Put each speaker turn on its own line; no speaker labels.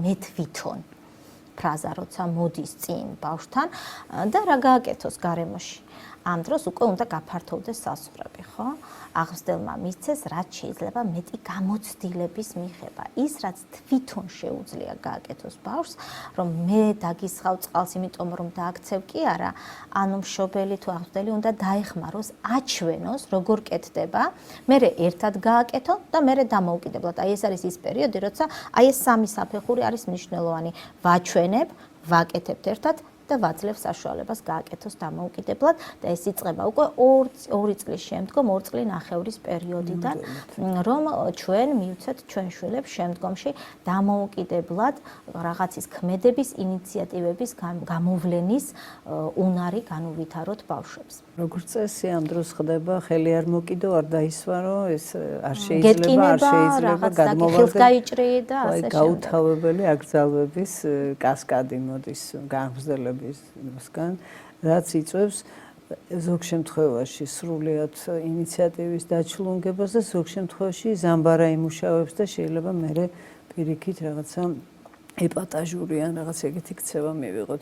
მე თვითონ ფრაზა როცა მოდის წინ ბავშვთან და რა გააკეთოს გარემოში. ამ დროს უკვე უნდა გაფართოვდეს საზღვრები, ხო? აღზრდელმა მისცეს, რაც შეიძლება მეტი გამოცდილების მიღება. ის, რაც თვითონ შეუძლია გააკეთოს ბავშვს, რომ მე დაგისხავ წყალს, იმიტომ რომ დააქცევ კი არა, ანუ მშობელი თუ აღზრდელი უნდა დაეხმაროს, აჩვენოს, როგორ კეთდება, მერე ერთად გააკეთო და მერე დამოუკიდებლად. აი ეს არის ის პერიოდი, როცა აი ეს სამი საფეხური არის მნიშვნელოვანი. ვაჩვენებ, ვაკეთებთ ერთად და ვაძლევს საშუალებას გააკეთოს დამოუკიდებლად და ეს იწყება უკვე 2 წლის შემდგომ 2 წლინახევრის პერიოდიდან რომ ჩვენ მივცეთ ჩვენ შვილებს შემდგომში დამოუკიდებლად რაღაცის ქმედების ინიციატივების გამოვლენის უნარი განუვითაროთ ბავშვებს.
როგორც წესი ამ დროს ხდება ხელი არ მოკიდო არ დაისვარო ეს არ შეიძლება
გადმოვარდეთ გაიჭრი და ასე შემდეგ.
გაუთავებელი აკრძალვების კასკადი მოდის გამგზავრებისგან, რაც იწვევს ზოგ შემთხვევაში სრულიად ინიციატივის დაჩლუნგებას და ზოგ შემთხვევაში ზამბარა იმუშავებს და შეიძლება მერე პირიქით რაღაცა ეპატაჟური ან რაღაც ეგეთი ქცევა მივიღოთ.